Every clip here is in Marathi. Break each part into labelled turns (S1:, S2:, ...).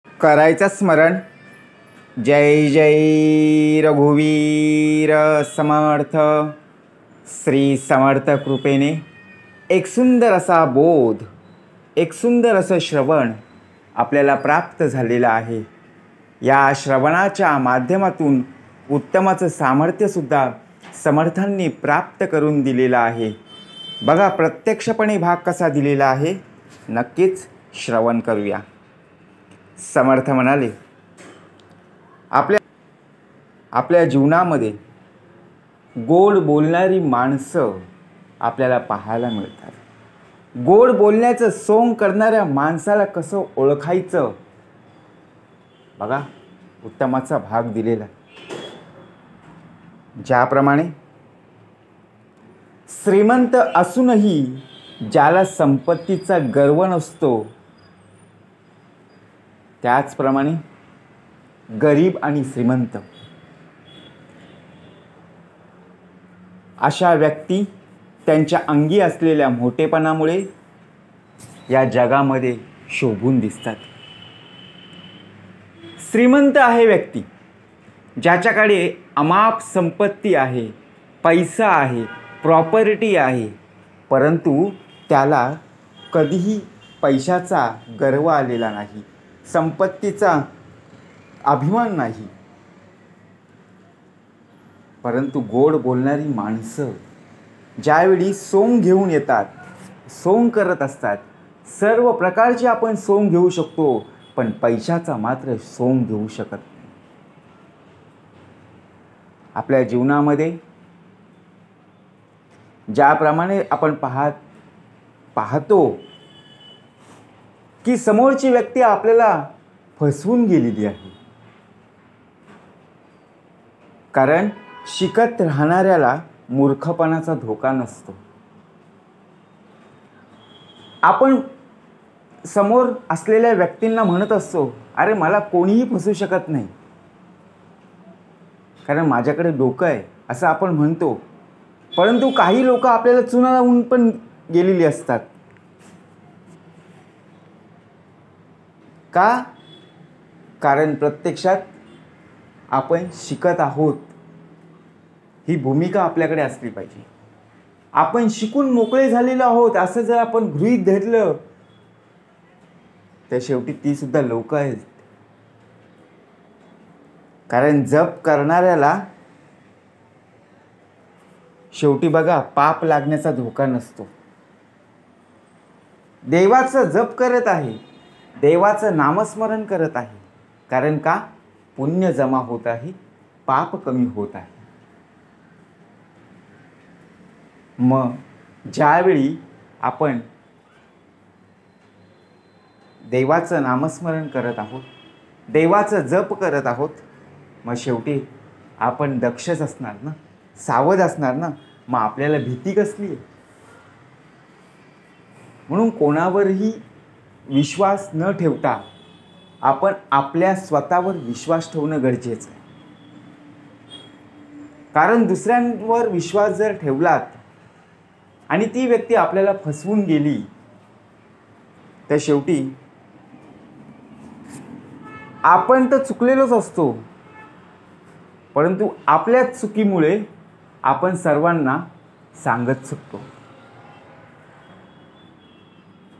S1: करायचं स्मरण. जय जय रघुवीर समर्थ. श्री समर्थ कृपेने एक सुंदर असा बोध, एक सुंदर असं श्रवण आपल्याला प्राप्त झालेलं आहे. या श्रवणाच्या माध्यमातून उत्तमाचं सामर्थ्यसुद्धा समर्थांनी प्राप्त करून दिलेलं आहे. बघा प्रत्यक्षपणे भाग कसा दिलेला आहे, नक्कीच श्रवण करूया. समर्थ म्हणाले, आपल्या जीवनामध्ये गोड बोलणारी माणसं आपल्याला पाहायला मिळतात. गोड बोलण्याचं सोंग करणाऱ्या माणसाला कसं ओळखायचं, बघा उत्तमाचा भाग दिलेला. ज्याप्रमाणे श्रीमंत असूनही ज्याला संपत्तीचा गर्व नसतो, त्याचप्रमाणे गरीब आणि श्रीमंत अशा व्यक्ती त्यांच्या अंगी असलेल्या मोठेपणामुळे या जगामध्ये शोभून दिसतात. श्रीमंत आहे व्यक्ती ज्याच्याकडे अमाप संपत्ती आहे, पैसा आहे, प्रॉपर्टी आहे, परंतु त्याला कधीही पैशाचा गर्व आलेला नाही, संपत्तीचा अभिमान नाही. परंतु गोड बोलणारी माणसं ज्यावेळी सोंग घेऊन येतात, सोंग करत असतात. सर्व प्रकारचे आपण सोंग घेऊ शकतो, पण पैशाचा मात्र सोंग घेऊ शकत नाही. आपल्या जीवनामध्ये ज्याप्रमाणे आपण पाहतो की समोरची व्यक्ती आपल्याला फसवून गेलेली आहे. कारण शिकत राहणाऱ्याला मूर्खपणाचा धोका नसतो. आपण समोर असलेल्या व्यक्तींना म्हणत असतो, अरे मला कोणीही फसवू शकत नाही, कारण माझ्याकडे डोकं आहे, असं आपण म्हणतो. परंतु काही लोक आपल्याला चुना लावून पण गेलेली असतात. का? कारण प्रत्यक्षात आपण शिकत आहोत ही भूमिका आपल्याकडे असली पाहिजे. आपण शिकून मोकळे झालेलो आहोत असं जर आपण गृहीत धरलं तर शेवटी ती सुद्धा लोक आहेत. कारण जप करणाऱ्याला शेवटी बघा पाप लागण्याचा धोका नसतो. देवाचं जप करत आहे, देवाचं नामस्मरण करत आहे, कारण का? पुण्य जमा होत आहे, पाप कमी होत आहे. मग ज्यावेळी आपण देवाचं नामस्मरण करत आहोत, देवाचं जप करत आहोत, मग शेवटी आपण दक्षच असणार ना, सावध असणार ना. मग आपल्याला भीती कसली आहे? म्हणून कोणावरही विश्वास न ठेवता आपण आपल्या स्वतःवर विश्वास ठेवणं गरजेचं आहे. कारण दुसऱ्यांवर विश्वास जर ठेवलात आणि ती व्यक्ती आपल्याला फसवून गेली तर शेवटी आपण तर चुकलेलोच असतो, परंतु आपल्याच चुकीमुळे आपण सर्वांना सांगत चुकतो.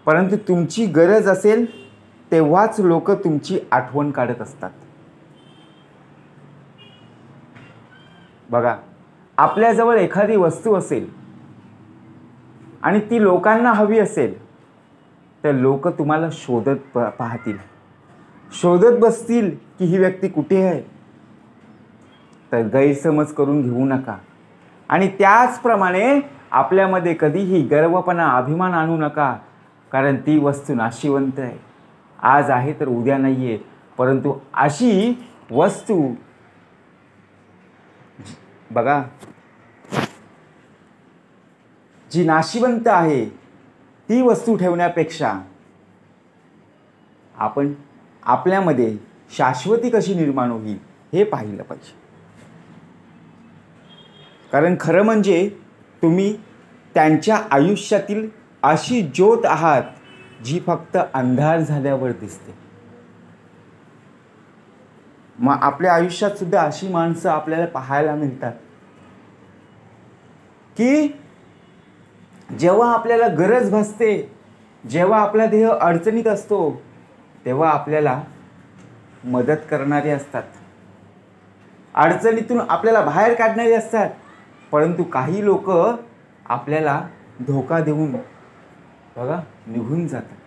S1: परंतु तुमची गरज असेल तेव्हाच लोक तुमची आठवण काढत असतात. बघा आपल्याजवळ एखादी वस्तू असेल आणि ती लोकांना हवी असेल तर लोक तुम्हाला शोधत पाहतील, शोधत बसतील की ही व्यक्ती कुठे आहे. तर गैरसमज करून घेऊ नका. आणि त्याचप्रमाणे आपल्यामध्ये कधीही गर्वपणा, अभिमान आणू नका, कारण ती वस्तू नाशिवंत आहे. आज आहे तर उद्या नाही आहे. परंतु अशी वस्तू बघा जी नाशिवंत आहे ती वस्तू ठेवण्यापेक्षा आपण आपल्यामध्ये शाश्वती कशी निर्माण होईल हे पाहिलं पाहिजे. कारण खरं म्हणजे तुम्ही त्यांच्या आयुष्यातील अशी ज्योत आहात जी फक्त अंधार झाल्यावर दिसते. मग आपल्या आयुष्यात सुद्धा अशी माणसं आपल्याला पाहायला मिळतात की जेव्हा आपल्याला गरज भासते, जेव्हा आपला देह अडचणीत असतो, तेव्हा आपल्याला मदत करणारे असतात, अडचणीतून आपल्याला बाहेर काढणारे असतात. परंतु काही लोक आपल्याला धोका देऊन बघा निघून जातात,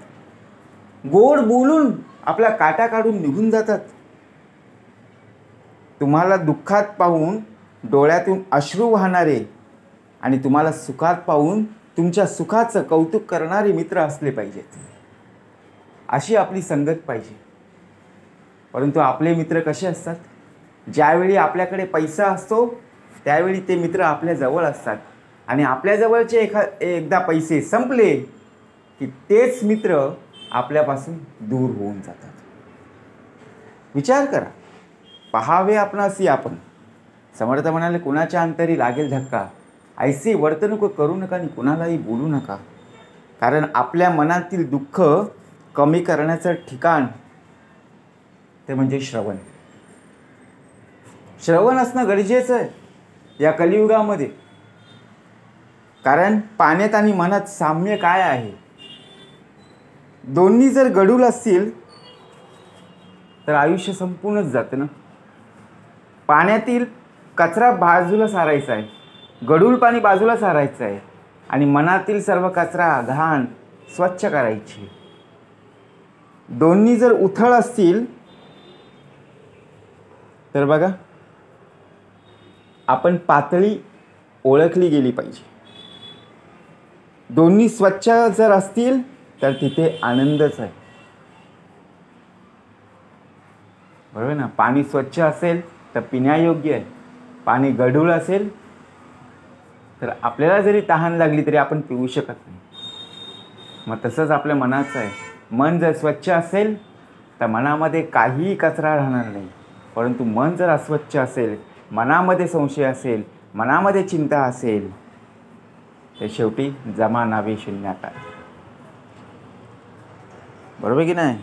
S1: गोड बोलून आपला काटा काढून निघून जातात. तुम्हाला दुःखात पाहून डोळ्यातून अश्रू वाहणारे आणि तुम्हाला सुखात पाहून तुमच्या सुखाचं कौतुक करणारे मित्र असले पाहिजेत. अशी आपली संगत पाहिजे. परंतु आपले मित्र कसे असतात? ज्यावेळी आपल्याकडे पैसा असतो त्यावेळी ते मित्र आपल्या जवळ असतात आणि आपल्या जवळचे एकदा पैसे संपले की तेच मित्र आपल्यापासून दूर होऊन जातात. विचार करा. पहावे आपणासी आपण. समर्थ म्हणाले, कुणाच्या अंतरी लागेल धक्का, ऐसी वर्तणूक करू नका आणि कुणालाही बोलू नका. कारण आपल्या मनातील दुःख कमी करण्याचं ठिकाण ते म्हणजे श्रवण. श्रवण असणं गरजेचं आहे या कलियुगामध्ये. कारण पाण्यात आणि मनात साम्य काय आहे? दोन्ही जर गढूळ असतील तर आयुष्य संपूर्णच जातं ना. पाण्यातील कचरा बाजूला सारायचा आहे, गढूळ पाणी बाजूला सारायचं आहे आणि मनातील सर्व कचरा घाण स्वच्छ करायची. दोन्ही जर उथळ असतील तर बघा आपण पातळी ओळखली गेली पाहिजे. दोन्ही स्वच्छ जर असतील तर तिथे आनंदच आहे. बरोबर ना. पाणी स्वच्छ असेल तर पिण्यायोग्य आहे, पाणी गढूळ असेल तर आपल्याला जरी तहान लागली तरी आपण पिऊ शकत नाही. मग तसंच आपल्या मनाचं आहे. मन जर स्वच्छ असेल तर मनामध्ये काहीही कचरा राहणार नाही. परंतु मन जर अस्वच्छ असेल, मनामध्ये संशय असेल, मनामध्ये चिंता असेल तर शेवटी जमा नावे शून्याकार. बरोबर की नाही?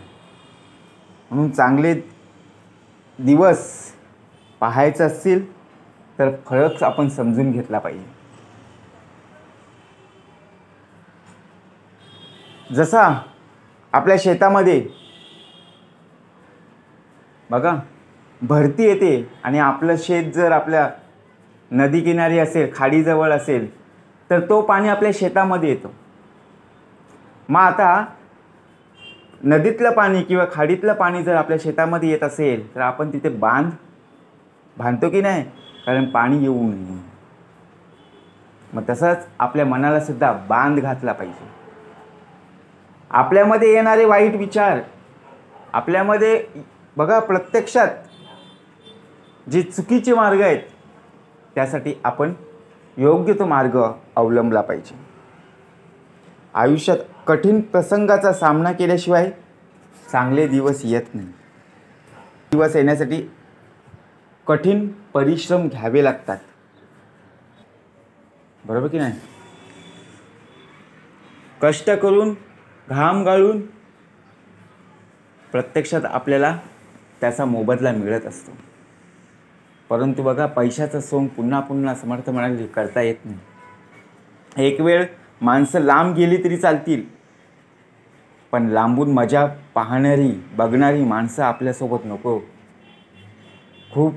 S1: म्हणून चांगले दिवस पाहायचे असतील तर फरक आपण समजून घेतला पाहिजे. जसा आपल्या शेतामध्ये बघा भरती येते आणि आपलं शेत जर आपल्या नदीकिनारी असेल, खाडीजवळ असेल तर तो पाणी आपल्या शेतामध्ये येतो. मग आता नदीतलं पाणी किंवा खाडीतलं पाणी जर आपल्या शेतामध्ये येत असेल तर आपण तिथे बांधतो की नाही? कारण पाणी येऊ नये. मग तसंच आपल्या मनाला सुद्धा बांध घातला पाहिजे. आपल्यामध्ये येणारे वाईट विचार, आपल्यामध्ये बघा प्रत्यक्षात जे चुकीचे मार्ग आहेत त्यासाठी आपण योग्य तो मार्ग अवलंबला पाहिजे. आयुष्यात कठीण प्रसंगाचा सामना केल्याशिवाय चांगले दिवस येत नाही. दिवस येण्यासाठी कठीण परिश्रम घ्यावे लागतात. बरोबर की नाही? कष्ट करून घाम गाळून प्रत्यक्षात आपल्याला त्याचा मोबदला मिळत असतो. परंतु बघा पैशाचं सोंग पुन्हा पुन्हा समर्थ म्हणाले करता येत नाही. एक वेळ माणसं लांब गेली तरी चालतील, पण लांबून मजा पाहणारी बघणारी माणसं आपल्यासोबत नको. खूप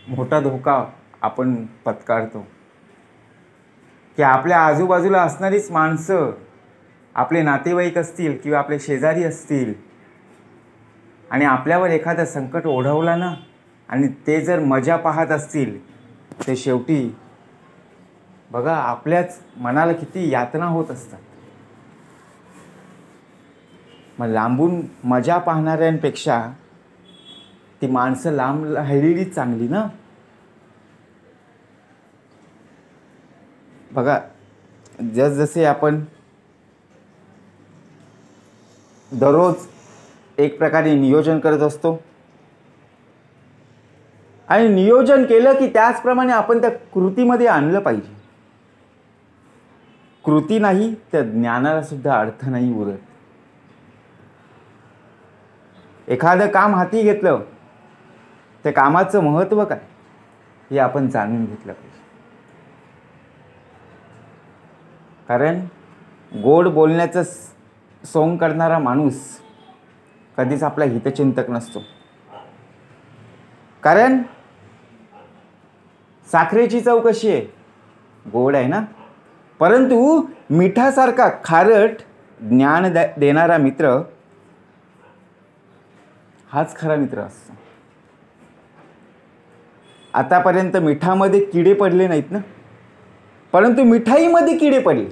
S1: मोठा धोका आपण पत्करतो की आपल्या आजूबाजूला असणारीच माणसं, आपले नातेवाईक असतील किंवा आपले शेजारी असतील आणि आपल्यावर एखादं संकट ओढवलं ना आणि ते जर मजा पाहत असतील ते शेवटी बघा आपल्याच मनाला किती यातना होत असतात. मग लांबून मजा पाहणाऱ्यांपेक्षा ती माणसं लांब राहिलेलीच चांगली ना. बघा जसजसे आपण दररोज एक प्रकारे नियोजन करत असतो आणि नियोजन केलं की त्याचप्रमाणे आपण त्या कृतीमध्ये आणलं पाहिजे. कृती नाही तर ज्ञानाला सुद्धा अर्थ नाही उरत. एखादं काम हाती घेतलं त्या कामाचं महत्त्व काय हे आपण जाणून घेतलं पाहिजे. कारण गोड बोलण्याचं सोंग करणारा माणूस कधीच आपला हितचिंतक नसतो. कारण साखरेची चव कशी आहे? गोड आहे ना. परंतु मिठासारखा खारट ज्ञान देणारा मित्र हाच खरा मित्र असतो. आतापर्यंत मिठामध्ये किडे पडले नाहीत ना, परंतु मिठाईमध्ये किडे पडले.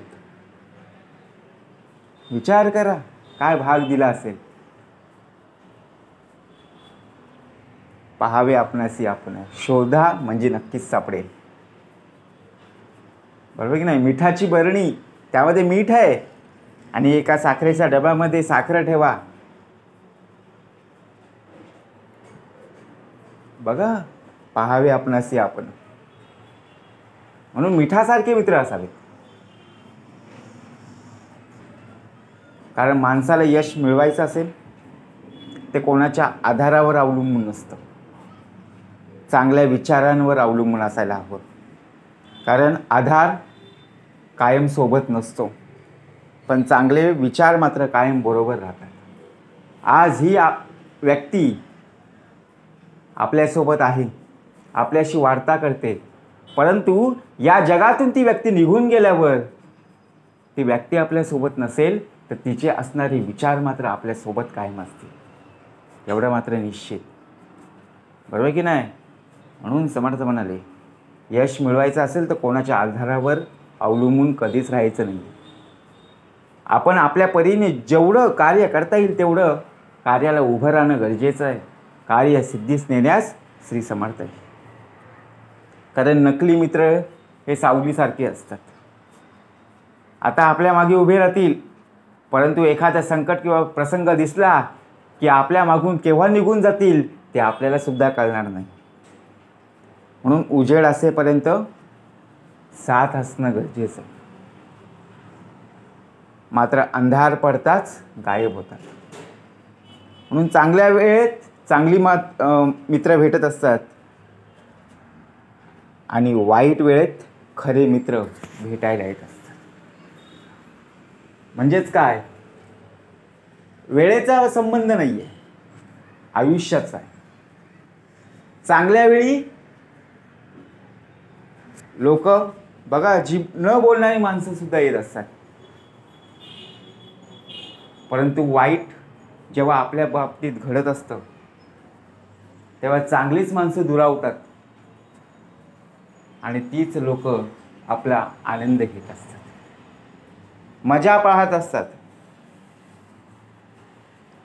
S1: विचार करा काय भाग दिला असेल. पाहावे आपणासी आपण, शोधा म्हणजे नक्कीच सापडेल. बरोबर की नाही? मिठाची बरणी, त्यामध्ये मीठ आहे आणि एका साखरेच्या डब्यामध्ये साखर ठेवा. बघा, पाहावे आपणासी आपण. म्हणून मिठासारखे मित्र असावेत. कारण माणसाला यश मिळवायचं असेल ते कोणाच्या आधारावर अवलंबून नसतं, चांगल्या विचारांवर अवलंबून असायला हवं. कारण आधार कायम सोबत नसतो, पण चांगले विचार मात्र कायम बरोबर राहतात. आज ही व्यक्ती आपल्यासोबत आहे, आपल्याशी वार्ता करते, परंतु या जगातून ती व्यक्ती निघून गेल्यावर ती व्यक्ती आपल्यासोबत नसेल तर तिचे असणारे विचार मात्र आपल्यासोबत कायम असतील, एवढं मात्र निश्चित. बरोबर की नाही? म्हणून समर्थ म्हणाले, यश मिळवायचं असेल तर कोणाच्या आधारावर अवलंबून कधीच राहायचं नाही. आपण आपल्या परीने जेवढं कार्य करता येईल तेवढं कार्याला उभं राहणं गरजेचं आहे. कार्य सिद्धीस नेण्यास श्री समर्थ आहे. कारण नकली मित्र हे सावलीसारखे असतात. आता आपल्या मागे उभे राहतील, परंतु एखादा संकट किंवा प्रसंग दिसला की आपल्या मागून केव्हा निघून जातील ते आपल्याला सुद्धा कळणार नाही. म्हणून उजेड असेपर्यंत साथ असणं गरजेचं आहे. मात्र अंधार पडताच गायब होतात. म्हणून चांगल्या वेळेत चांगली मित्र भेटत असतात आणि वाईट वेळेत खरे मित्र भेटायला येत असतात. म्हणजेच काय? वेळेचा संबंध नाही आहे, आयुष्याचा आहे. चांगल्या वेळी लोक बघा, जी न बोलणारी माणसं सुद्धा येत असतात, परंतु वाईट जेव्हा आपल्या बाबतीत घडत असतं तेव्हा चांगलीच माणसं दुरावतात आणि तीच लोक आपला आनंद घेत असतात, मजा पाहत असतात.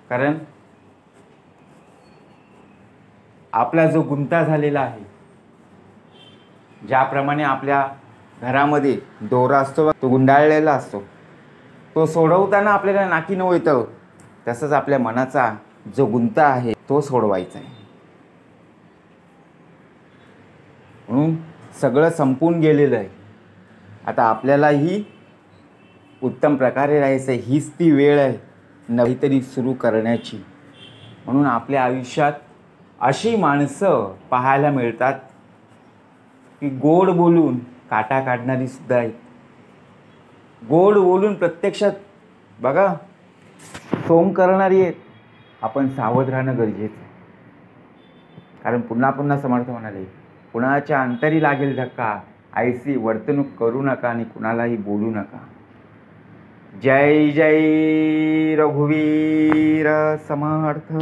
S1: कारण आपला जो गुंता झालेला आहे, ज्याप्रमाणे आपल्या घरामध्ये दोरा असतो तो गुंडाळलेला असतो, तो सोडवताना आपल्याला नाकी नऊ येतं, तसंच आपल्या मनाचा जो गुंता आहे तो सोडवायचा आहे. म्हणून सगळं संपून गेलेलं आहे. आता आपल्यालाही उत्तम प्रकारे राहायचं आहे. हीच ती वेळ आहे काहीतरी सुरू करण्याची. म्हणून आपल्या आयुष्यात अशी माणसं पाहायला मिळतात की गोड बोलून काटा काढणारी सुद्धा आहेत. गोड बोलून प्रत्यक्षात बघा सोंग करणारी आहेत. आपण सावध राहणं गरजेचं आहे. कारण पुन्हा पुन्हा समर्थ म्हणाले, कुणाच्या अंतरी लागेल धक्का, ऐसी वर्तणूक करू नका आणि कुणालाही बोलू नका. जय जय रघुवीर समर्थ.